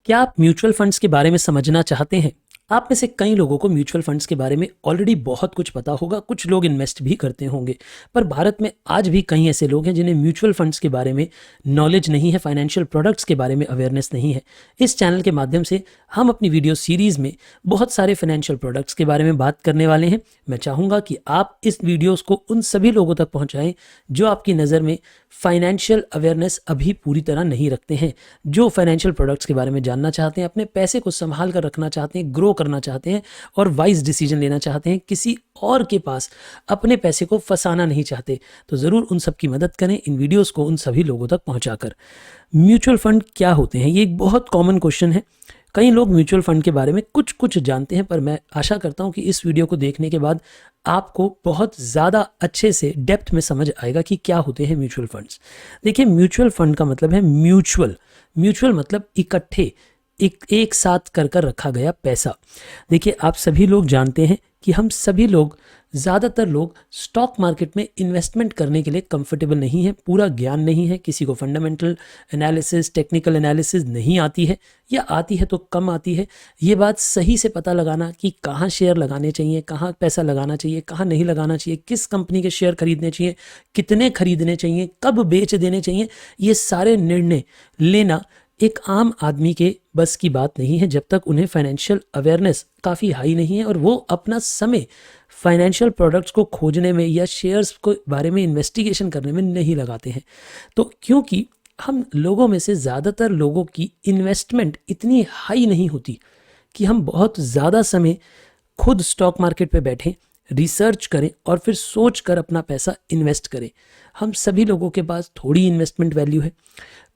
क्या आप mutual funds के बारे में समझना चाहते हैं? आप में से कई लोगों को म्यूचुअल फंड्स के बारे में ऑलरेडी बहुत कुछ पता होगा, कुछ लोग इन्वेस्ट भी करते होंगे। पर भारत में आज भी कई ऐसे लोग हैं जिन्हें म्यूचुअल फंड्स के बारे में नॉलेज नहीं है, फाइनेंशियल प्रोडक्ट्स के बारे में अवेयरनेस नहीं है। इस चैनल के माध्यम से हम अपनी वीडियो सीरीज़ में बहुत सारे फाइनेंशियल प्रोडक्ट्स के बारे में बात करने वाले हैं। मैं चाहूँगा कि आप इस वीडियोज़ को उन सभी लोगों तक पहुँचाएँ जो आपकी नज़र में फाइनेंशियल अवेयरनेस अभी पूरी तरह नहीं रखते हैं, जो फाइनेंशियल प्रोडक्ट्स के बारे में जानना चाहते हैं, अपने पैसे को संभाल कर रखना चाहते हैं, ग्रो करना चाहते हैं और वाइज डिसीजन लेना चाहते हैं, किसी और के पास अपने पैसे को फंसाना नहीं चाहते। तो ज़रूर उन सब की मदद करें इन वीडियोस को उन सभी लोगों तक पहुंचाकर। म्यूचुअल फंड क्या होते हैं, ये एक बहुत कॉमन क्वेश्चन है। कई लोग म्यूचुअल फंड के बारे में कुछ कुछ जानते हैं, पर मैं आशा करता हूं कि इस वीडियो को देखने के बाद आपको बहुत ज़्यादा अच्छे से डेप्थ में समझ आएगा कि क्या होते हैं म्यूचुअल फंड्स। देखिए, म्यूचुअल फंड का मतलब है म्यूचुअल। म्यूचुअल मतलब इकट्ठे, एक साथ कर रखा गया पैसा। देखिए, आप सभी लोग जानते हैं कि हम सभी लोग, ज़्यादातर लोग स्टॉक मार्केट में इन्वेस्टमेंट करने के लिए कंफर्टेबल नहीं है, पूरा ज्ञान नहीं है, किसी को फंडामेंटल एनालिसिस, टेक्निकल एनालिसिस नहीं आती है, या आती है तो कम आती है। ये बात सही से पता लगाना कि कहाँ शेयर लगाने चाहिए, कहाँ पैसा लगाना चाहिए, कहाँ नहीं लगाना चाहिए, किस कंपनी के शेयर खरीदने चाहिए, कितने खरीदने चाहिए, कब बेच देने चाहिए, ये सारे निर्णय लेना एक आम आदमी के बस की बात नहीं है जब तक उन्हें फाइनेंशियल अवेयरनेस काफ़ी हाई नहीं है और वो अपना समय फाइनेंशियल प्रोडक्ट्स को खोजने में या शेयर्स को बारे में इन्वेस्टिगेशन करने में नहीं लगाते हैं। तो क्योंकि हम लोगों में से ज़्यादातर लोगों की इन्वेस्टमेंट इतनी हाई नहीं होती कि हम बहुत ज़्यादा समय खुद स्टॉक मार्केट पे बैठें, रिसर्च करें और फिर सोच कर अपना पैसा इन्वेस्ट करें। हम सभी लोगों के पास थोड़ी इन्वेस्टमेंट वैल्यू है।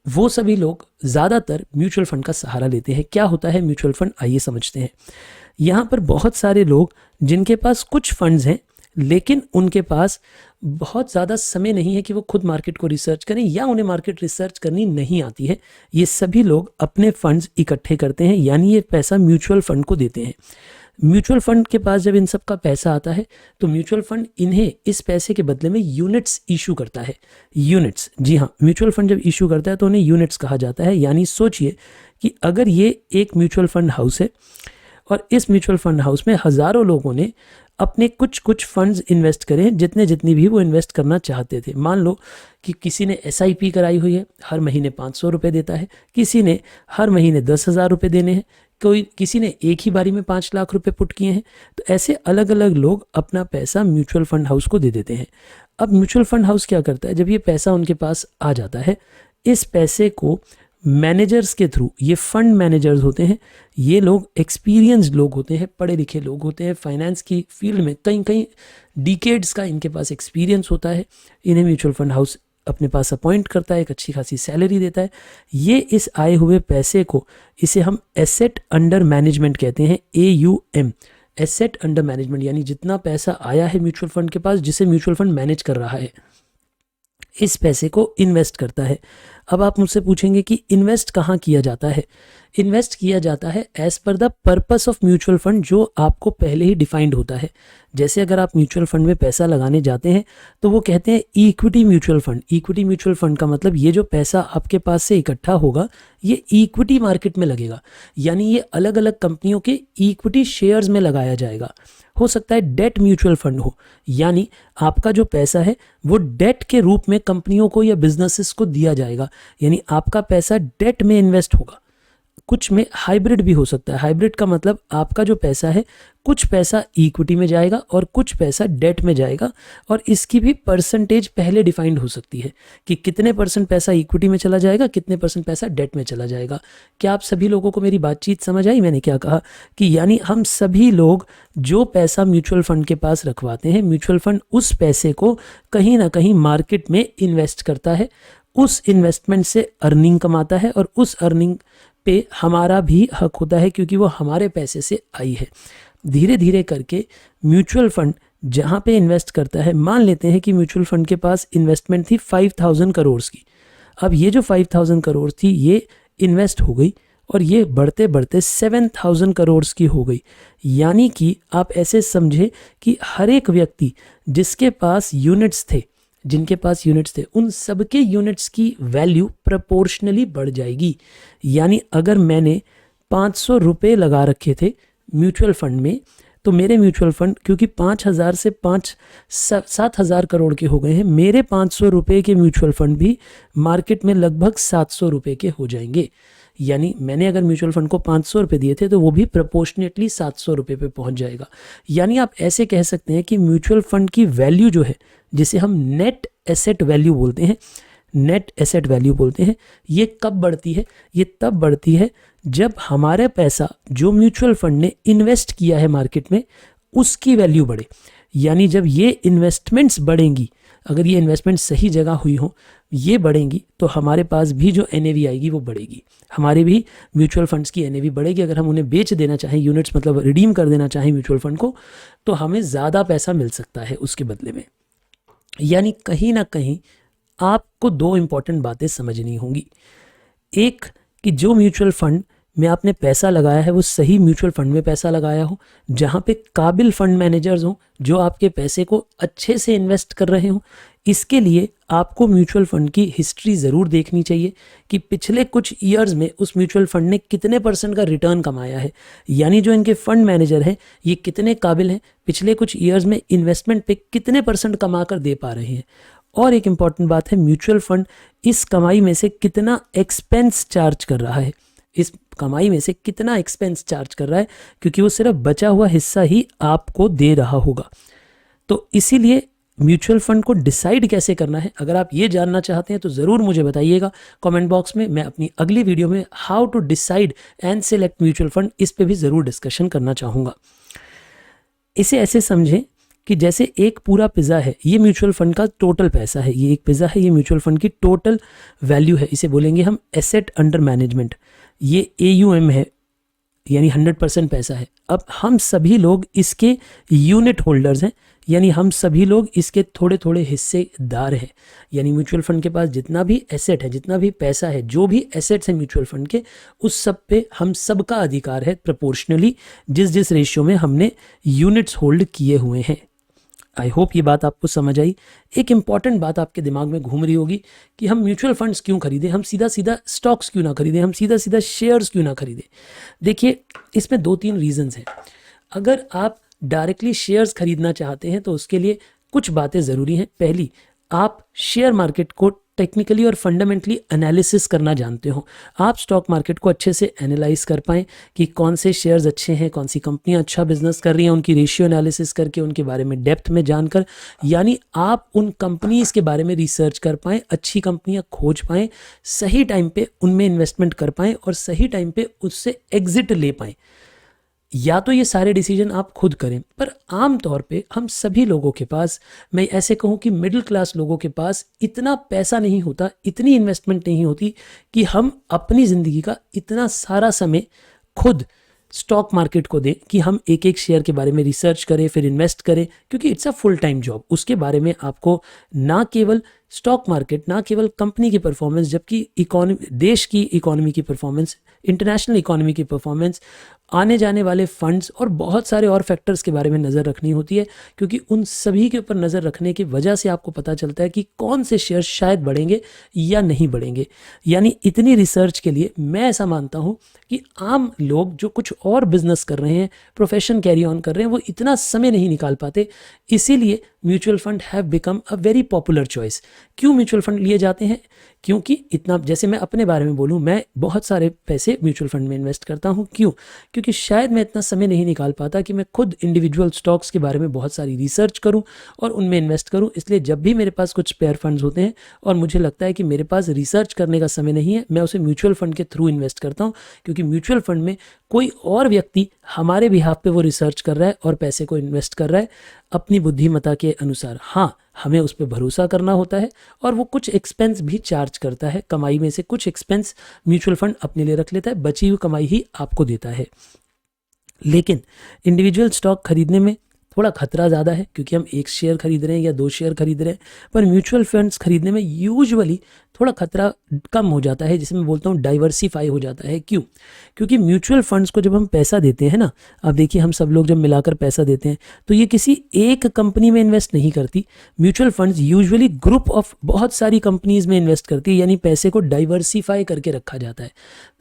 वो सभी लोग ज़्यादातर म्यूचुअल फंड का सहारा लेते हैं। क्या होता है म्यूचुअल फंड, आइए समझते हैं। यहाँ पर बहुत सारे लोग जिनके पास कुछ फंड्स हैं, लेकिन उनके पास बहुत ज़्यादा समय नहीं है कि वो खुद मार्केट को रिसर्च करें, या उन्हें मार्केट रिसर्च करनी नहीं आती है। ये सभी लोग अपने फंड्स इकट्ठे करते हैं, यानी ये पैसा म्यूचुअल फंड को देते हैं। म्यूचुअल फंड के पास जब इन सब का पैसा आता है तो म्यूचुअल फंड इन्हें इस पैसे के बदले में यूनिट्स इशू करता है। यूनिट्स, जी हाँ, म्यूचुअल फंड जब इशू करता है तो उन्हें यूनिट्स कहा जाता है। यानी सोचिए कि अगर ये एक म्यूचुअल फंड हाउस है और इस म्यूचुअल फंड हाउस में हज़ारों लोगों ने अपने कुछ कुछ फंड्स इन्वेस्ट करें, जितनी भी वो इन्वेस्ट करना चाहते थे। मान लो कि किसी ने SIP कराई हुई है, हर महीने 500 रुपये देता है, किसी ने हर महीने 10,000 रुपये देने हैं, किसी ने एक ही बारी में 5 लाख रुपए पुट किए हैं। तो ऐसे अलग अलग लोग अपना पैसा म्यूचुअल फंड हाउस को दे देते हैं। अब म्यूचुअल फंड हाउस क्या करता है, जब ये पैसा उनके पास आ जाता है, इस पैसे को मैनेजर्स के थ्रू, ये फंड मैनेजर्स होते हैं, ये लोग एक्सपीरियंस्ड लोग होते हैं, पढ़े लिखे लोग होते हैं, फाइनेंस की फील्ड में कई डिकेड्स का इनके पास एक्सपीरियंस होता है। इन्हें म्यूचुअल फंड हाउस अपने पास अपॉइंट करता है, एक अच्छी खासी सैलरी देता है। ये इस आए हुए पैसे को, इसे हम एसेट अंडर मैनेजमेंट कहते हैं, AUM, एसेट अंडर मैनेजमेंट, यानी जितना पैसा आया है म्यूचुअल फंड के पास, जिसे म्यूचुअल फंड मैनेज कर रहा है, इस पैसे को इन्वेस्ट करता है। अब आप मुझसे पूछेंगे कि इन्वेस्ट कहाँ किया जाता है। इन्वेस्ट किया जाता है as per the purpose of mutual fund, जो आपको पहले ही डिफाइंड होता है। जैसे अगर आप म्यूचुअल फंड में पैसा लगाने जाते हैं तो वो कहते हैं equity mutual fund. Equity mutual fund का मतलब ये जो पैसा आपके पास से इकट्ठा होगा ये इक्विटी मार्केट में लगेगा, यानी ये अलग अलग कंपनियों के इक्विटी शेयर्स में लगाया जाएगा। हो सकता है डेट म्यूचुअल फंड हो, यानी आपका जो पैसा है वो डेट के रूप में कंपनियों को या बिजनेसेस को दिया जाएगा, यानी आपका पैसा डेट में इन्वेस्ट होगा। कुछ में हाइब्रिड भी हो सकता है। हाइब्रिड का मतलब आपका जो पैसा है, कुछ पैसा इक्विटी में जाएगा और कुछ पैसा डेट में जाएगा, और इसकी भी परसेंटेज पहले डिफाइंड हो सकती है कि कितने % पैसा इक्विटी में चला जाएगा, कितने % पैसा डेट में चला जाएगा। क्या आप सभी लोगों को मेरी बातचीत समझ आई? मैंने क्या कहा कि यानी हम सभी लोग जो पैसा म्यूचुअल फंड के पास रखवाते हैं, म्यूचुअल फंड उस पैसे को कहीं ना कहीं मार्केट में इन्वेस्ट करता है, उस इन्वेस्टमेंट से अर्निंग कमाता है और उस अर्निंग पे हमारा भी हक होता है क्योंकि वो हमारे पैसे से आई है। धीरे धीरे करके म्यूचुअल फंड जहाँ पे इन्वेस्ट करता है, मान लेते हैं कि म्यूचुअल फंड के पास इन्वेस्टमेंट थी 5,000 करोड़ की। अब ये जो 5,000 करोड़ थी ये इन्वेस्ट हो गई और ये बढ़ते बढ़ते 7,000 करोड़ की हो गई। यानी कि आप ऐसे समझे कि हर एक व्यक्ति जिसके पास यूनिट्स थे, जिनके पास यूनिट्स थे, उन सबके यूनिट्स की वैल्यू प्रोपोर्शनली बढ़ जाएगी। यानी अगर मैंने 500 रुपये लगा रखे थे म्यूचुअल फंड में, तो मेरे म्यूचुअल फंड क्योंकि 5,000 से 7,000 करोड़ के हो गए हैं, मेरे 500 रुपये के म्यूचुअल फंड भी मार्केट में लगभग 700 रुपये के हो जाएंगे। यानी मैंने अगर म्यूचुअल फंड को 500 रुपये दिए थे तो वो भी प्रोपोर्शनेटली 700 रुपये पे पहुंच जाएगा। यानी आप ऐसे कह सकते हैं कि म्यूचुअल फंड की वैल्यू जो है, जिसे हम नेट एसेट वैल्यू बोलते हैं, नेट एसेट वैल्यू बोलते हैं, ये कब बढ़ती है? ये तब बढ़ती है जब हमारा पैसा जो म्यूचुअल फंड ने इन्वेस्ट किया है मार्केट में उसकी वैल्यू बढ़े। यानी जब ये इन्वेस्टमेंट्स बढ़ेंगी, अगर ये इन्वेस्टमेंट सही जगह हुई हो, ये बढ़ेंगी, तो हमारे पास भी जो एनएवी आएगी वो बढ़ेगी, हमारे भी म्यूचुअल फंड्स की एनएवी बढ़ेगी। अगर हम उन्हें बेच देना चाहें, यूनिट्स मतलब रिडीम कर देना चाहें म्यूचुअल फंड को, तो हमें ज़्यादा पैसा मिल सकता है उसके बदले में। यानी कहीं ना कहीं आपको दो इम्पॉर्टेंट बातें समझनी होंगी। एक कि जो म्यूचुअल फंड में आपने पैसा लगाया है वो सही म्यूचुअल फंड में पैसा लगाया हो, जहाँ पे काबिल फंड मैनेजर्स हों जो आपके पैसे को अच्छे से इन्वेस्ट कर रहे हों। इसके लिए आपको म्यूचुअल फंड की हिस्ट्री ज़रूर देखनी चाहिए कि पिछले कुछ ईयर्स में उस म्यूचुअल फंड ने कितने % का रिटर्न कमाया है। यानी जो इनके फंड मैनेजर हैं ये कितने काबिल हैं, पिछले कुछ ईयर्स में इन्वेस्टमेंट पे कितने % कमा कर दे पा रहे हैं। और एक इम्पॉर्टेंट बात है, म्यूचुअल फंड इस कमाई में से कितना एक्सपेंस चार्ज कर रहा है, इस कमाई में से कितना एक्सपेंस चार्ज कर रहा है, क्योंकि वो सिर्फ बचा हुआ हिस्सा ही आपको दे रहा होगा। तो इसीलिए म्यूचुअल फंड को डिसाइड कैसे करना है, अगर आप ये जानना चाहते हैं तो ज़रूर मुझे बताइएगा कमेंट बॉक्स में। मैं अपनी अगली वीडियो में how to decide and select mutual fund, इस पे भी ज़रूर डिस्कशन करना चाहूँगा। इसे ऐसे समझें कि जैसे एक पूरा पिज़्ज़ा है, ये म्यूचुअल फंड का टोटल पैसा है, ये एक पिज़्ज़ा है, ये म्यूचुअल फंड की टोटल वैल्यू है, इसे बोलेंगे हम एसेट अंडर मैनेजमेंट। ये AUM है, यानी 100% पैसा है। अब हम सभी लोग इसके यूनिट होल्डर्स हैं, यानी हम सभी लोग इसके थोड़े थोड़े हिस्सेदार हैं। यानी म्यूचुअल फंड के पास जितना भी एसेट है, जितना भी पैसा है, जो भी एसेट्स हैं म्यूचुअल फंड के, उस सब पे हम सबका अधिकार है प्रोपोर्शनली, जिस जिस रेशियो में हमने यूनिट्स होल्ड किए हुए हैं। आई होप ये बात आपको समझ आई। एक इम्पॉर्टेंट बात आपके दिमाग में घूम रही होगी कि हम म्यूचुअल फंड्स क्यों खरीदें, हम सीधा सीधा स्टॉक्स क्यों ना खरीदें, हम सीधा सीधा शेयर्स क्यों ना खरीदें। देखिए, इसमें 2-3 रीजंस हैं। अगर आप डायरेक्टली शेयर्स खरीदना चाहते हैं तो उसके लिए कुछ बातें ज़रूरी हैं। पहली, आप शेयर मार्केट को टेक्निकली और फंडामेंटली एनालिसिस करना जानते हो। आप स्टॉक मार्केट को अच्छे से एनालाइज कर पाएँ कि कौन से शेयर्स अच्छे हैं, कौन सी कंपनियां अच्छा बिजनेस कर रही हैं, उनकी रेशियो एनालिसिस करके उनके बारे में डेप्थ में जानकर, यानी आप उन कंपनीज़ के बारे में रिसर्च कर पाएँ, अच्छी कंपनियां खोज पाएँ, सही टाइम पे उनमें इन्वेस्टमेंट कर पाएँ और सही टाइम पे उससे एग्जिट ले पाएँ। या तो ये सारे डिसीजन आप खुद करें, पर आम तौर पे हम सभी लोगों के पास, मैं ऐसे कहूँ कि मिडिल क्लास लोगों के पास इतना पैसा नहीं होता, इतनी इन्वेस्टमेंट नहीं होती कि हम अपनी ज़िंदगी का इतना सारा समय खुद स्टॉक मार्केट को दें कि हम एक एक शेयर के बारे में रिसर्च करें, फिर इन्वेस्ट करें, क्योंकि it's a full time job. उसके बारे में आपको ना केवल स्टॉक मार्केट, ना केवल कंपनी की परफॉर्मेंस, जबकि इकोनॉमी, देश की इकोनॉमी की परफॉर्मेंस, इंटरनेशनल इकोनॉमी की परफॉर्मेंस, आने जाने वाले फंड्स और बहुत सारे और फैक्टर्स के बारे में नज़र रखनी होती है, क्योंकि उन सभी के ऊपर नज़र रखने की वजह से आपको पता चलता है कि कौन से शेयर शायद बढ़ेंगे या नहीं बढ़ेंगे। यानी इतनी रिसर्च के लिए मैं ऐसा मानता हूँ कि आम लोग जो कुछ और बिजनेस कर रहे हैं, प्रोफेशन कैरी ऑन कर रहे हैं, वो इतना समय नहीं निकाल पाते। इसीलिए mutual fund have become a very popular choice. क्यों म्यूचुअल फंड लिए जाते हैं? क्योंकि इतना, जैसे मैं अपने बारे में बोलूं, मैं बहुत सारे पैसे म्यूचुअल फंड में इन्वेस्ट करता हूं। क्यों? क्योंकि शायद मैं इतना समय नहीं निकाल पाता कि मैं खुद इंडिविजुअल स्टॉक्स के बारे में बहुत सारी रिसर्च करूं और उनमें इन्वेस्ट करूं। इसलिए जब भी मेरे पास कुछ स्पेयर फंड्स होते हैं और मुझे लगता है कि मेरे पास रिसर्च करने का समय नहीं है, मैं उसे म्यूचुअल फंड के थ्रू इन्वेस्ट करता हूँ, क्योंकि म्यूचुअल फंड में कोई और व्यक्ति हमारे बिहाफ पे वो रिसर्च कर रहा है और पैसे को इन्वेस्ट कर रहा है अपनी बुद्धिमत्ता के अनुसार। हाँ, हमें उस पर भरोसा करना होता है और वो कुछ एक्सपेंस भी चार्ज करता है। कमाई में से कुछ एक्सपेंस म्यूचुअल फंड अपने लिए रख लेता है, बची हुई कमाई ही आपको देता है। लेकिन इंडिविजुअल स्टॉक खरीदने में थोड़ा खतरा ज़्यादा है, क्योंकि हम एक शेयर खरीद रहे हैं या 2 शेयर खरीद रहे हैं। पर म्यूचुअल फंड्स खरीदने में यूजुअली थोड़ा खतरा कम हो जाता है, जिसे मैं बोलता हूँ डाइवर्सिफाई हो जाता है। क्यों? क्योंकि म्यूचुअल फंड्स को जब हम पैसा देते हैं ना, अब देखिए हम सब लोग जब मिलाकर पैसा देते हैं तो ये किसी एक कंपनी में इन्वेस्ट नहीं करती। Mutual funds usually group of बहुत सारी कंपनीज में इन्वेस्ट करती है, यानी पैसे को डाइवर्सिफाई करके रखा जाता है,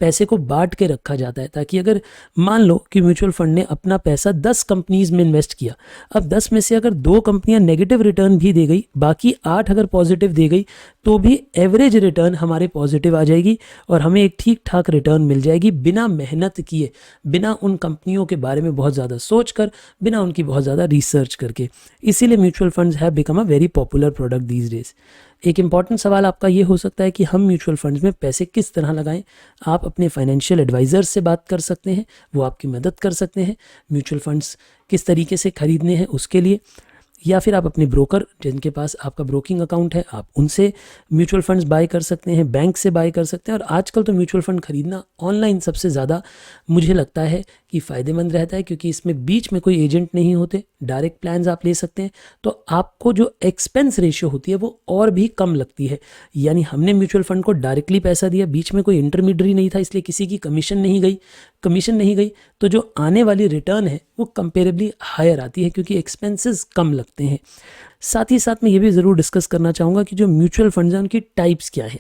पैसे को बांट के रखा जाता है, ताकि अगर मान लो कि म्यूचुअल फंड ने अपना पैसा 10 कंपनीज में इन्वेस्ट किया, अब 10 में से अगर 2 कंपनियां नेगेटिव रिटर्न भी दे गई, बाकी 8 अगर पॉजिटिव दे गई, तो भी एवरेज रिटर्न हमारे पॉजिटिव आ जाएगी और हमें एक ठीक ठाक रिटर्न मिल जाएगी, बिना मेहनत किए, बिना उन कंपनियों के बारे में बहुत ज़्यादा सोचकर, बिना उनकी बहुत ज़्यादा रिसर्च करके। इसीलिए mutual funds have become a very popular product these days. एक इंपॉर्टेंट सवाल आपका ये हो सकता है कि हम म्यूचुअल फंड्स में पैसे किस तरह लगाएं। आप अपने फाइनेंशियल एडवाइज़र से बात कर सकते हैं, वो आपकी मदद कर सकते हैं म्यूचुअल फंड्स किस तरीके से खरीदने हैं उसके लिए, या फिर आप अपने ब्रोकर जिनके पास आपका ब्रोकिंग अकाउंट है, आप उनसे म्यूचुअल फंड्स बाय कर सकते हैं, बैंक से बाय कर सकते हैं। और आजकल तो म्यूचुअल फंड खरीदना ऑनलाइन सबसे ज़्यादा मुझे लगता है कि फ़ायदेमंद रहता है, क्योंकि इसमें बीच में कोई एजेंट नहीं होते, डायरेक्ट प्लान्स आप ले सकते हैं, तो आपको जो एक्सपेंस रेशियो होती है वो और भी कम लगती है। यानी हमने म्यूचुअल फंड को डायरेक्टली पैसा दिया, बीच में कोई इंटरमीडियरी नहीं था, इसलिए किसी की कमीशन नहीं गई, तो जो आने वाली रिटर्न है वो कंपेरेबली हायर आती है, क्योंकि एक्सपेंसेस कम लगते हैं। साथ ही साथ मैं ये भी ज़रूर डिस्कस करना चाहूँगा कि जो म्यूचुअल फंड्स हैं उनकी टाइप्स क्या हैं।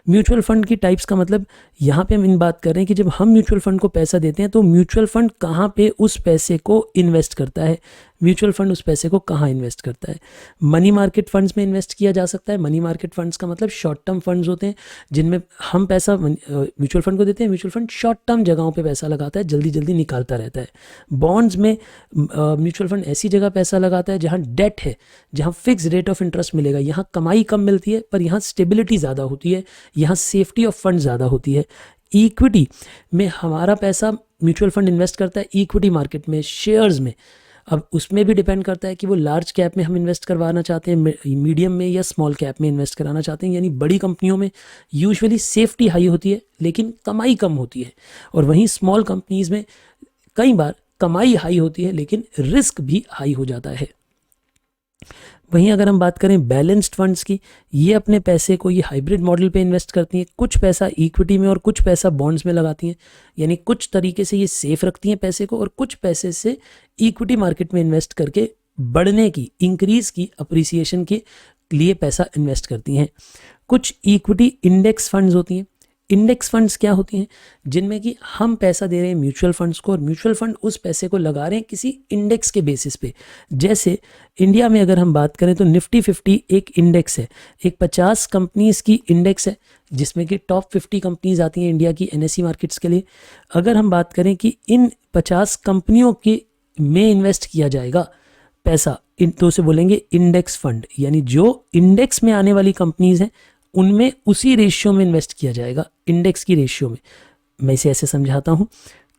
म्यूचुअल फंड की टाइप्स का मतलब यहाँ पे हम इन बात कर रहे हैं कि जब हम म्यूचुअल फंड को पैसा देते हैं तो म्यूचुअल फंड कहाँ पे उस पैसे को इन्वेस्ट करता है, म्यूचुअल फंड उस पैसे को कहाँ इन्वेस्ट करता है। मनी मार्केट फंड्स में इन्वेस्ट किया जा सकता है। मनी मार्केट फंड्स का मतलब शॉर्ट टर्म फंड्स होते हैं, जिनमें हम पैसा म्यूचुअल फंड को देते हैं, म्यूचुअल फंड शॉर्ट टर्म जगहों पे पैसा लगाता है, जल्दी जल्दी निकालता रहता है। बॉन्ड्स में म्यूचुअल फंड ऐसी जगह पैसा लगाता है जहाँ डेट है, जहाँ फिक्स रेट ऑफ इंटरेस्ट मिलेगा, यहाँ कमाई कम मिलती है पर यहाँ स्टेबिलिटी ज़्यादा होती है, यहाँ सेफ्टी ऑफ फंड ज़्यादा होती है। इक्विटी में हमारा पैसा म्यूचुअल फंड इन्वेस्ट करता है, इक्विटी मार्केट में, शेयर्स में। अब उसमें भी डिपेंड करता है कि वो लार्ज कैप में हम इन्वेस्ट करवाना चाहते हैं, मीडियम में या स्मॉल कैप में इन्वेस्ट कराना चाहते हैं। यानी बड़ी कंपनियों में यूजुअली सेफ्टी हाई होती है लेकिन कमाई कम होती है, और वहीं स्मॉल कंपनीज में कई बार कमाई हाई होती है लेकिन रिस्क भी हाई हो जाता है। वहीं अगर हम बात करें बैलेंस्ड फंड्स की, ये अपने पैसे को ये हाइब्रिड मॉडल पे इन्वेस्ट करती हैं, कुछ पैसा इक्विटी में और कुछ पैसा बॉन्ड्स में लगाती हैं। यानी कुछ तरीके से ये सेफ रखती हैं पैसे को, और कुछ पैसे से इक्विटी मार्केट में इन्वेस्ट करके बढ़ने की, इंक्रीज की, अप्रिसिएशन के लिए पैसा इन्वेस्ट करती हैं। कुछ इक्विटी इंडेक्स फंड्स होती हैं। इंडेक्स फंड्स क्या होती हैं? जिनमें कि हम पैसा दे रहे हैं म्यूचुअल फंड्स को और म्यूचुअल फंड उस पैसे को लगा रहे हैं किसी इंडेक्स के बेसिस पे। जैसे इंडिया में अगर हम बात करें तो निफ्टी 50 एक इंडेक्स है, एक 50 कंपनीज की इंडेक्स है, जिसमें कि टॉप 50 कंपनीज आती हैं इंडिया की NSE मार्केट्स के लिए। अगर हम बात करें कि इन 50 कंपनियों के में इन्वेस्ट किया जाएगा पैसा, तो उसे बोलेंगे इंडेक्स फंड। यानी जो इंडेक्स में आने वाली कंपनीज हैं उनमें उसी रेशियो में इन्वेस्ट किया जाएगा, इंडेक्स की रेशियो में। मैं इसे ऐसे समझाता हूँ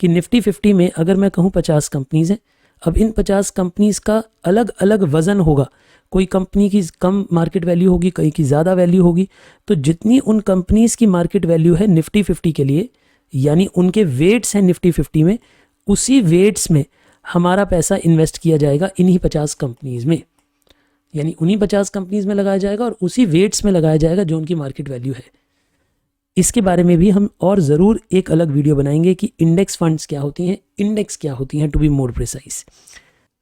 कि निफ्टी 50 में अगर मैं कहूँ 50 कंपनीज हैं, अब इन 50 कंपनीज का अलग अलग वजन होगा, कोई कंपनी की कम मार्केट वैल्यू होगी, कहीं की ज़्यादा वैल्यू होगी। तो जितनी उन कंपनीज की मार्केट वैल्यू है निफ्टी 50 के लिए, यानी उनके वेट्स हैं निफ्टी 50 में, उसी वेट्स में हमारा पैसा इन्वेस्ट किया जाएगा इन्हीं 50 कंपनीज में। यानी उन्हीं 50 कंपनीज में लगाया जाएगा और उसी वेट्स में लगाया जाएगा जो उनकी मार्केट वैल्यू है। इसके बारे में भी हम और ज़रूर एक अलग वीडियो बनाएंगे कि इंडेक्स फंड्स क्या होती हैं, इंडेक्स क्या होती हैं, टू बी मोर प्रिसाइज।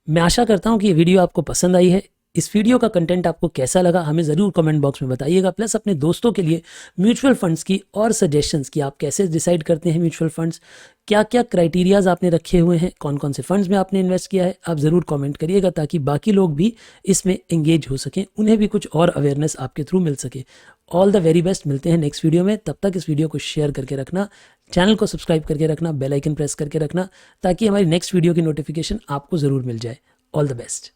मैं आशा करता हूं कि ये वीडियो आपको पसंद आई है। इस वीडियो का कंटेंट आपको कैसा लगा हमें ज़रूर कमेंट बॉक्स में बताइएगा। प्लस अपने दोस्तों के लिए म्यूचुअल फंड्स की और सजेशंस की, आप कैसे डिसाइड करते हैं म्यूचुअल फंड्स, क्या क्या क्राइटेरियाज आपने रखे हुए हैं, कौन कौन से फंड्स में आपने इन्वेस्ट किया है, आप ज़रूर कमेंट करिएगा ताकि बाकी लोग भी इसमें एंगेज हो सकें, उन्हें भी कुछ और अवेयरनेस आपके थ्रू मिल सके। ऑल द वेरी बेस्ट, मिलते हैं नेक्स्ट वीडियो में। तब तक इस वीडियो को शेयर करके रखना, चैनल को सब्सक्राइब करके रखना, बेल आइकन प्रेस करके रखना ताकि हमारी नेक्स्ट वीडियो की नोटिफिकेशन आपको ज़रूर मिल जाए। All the best.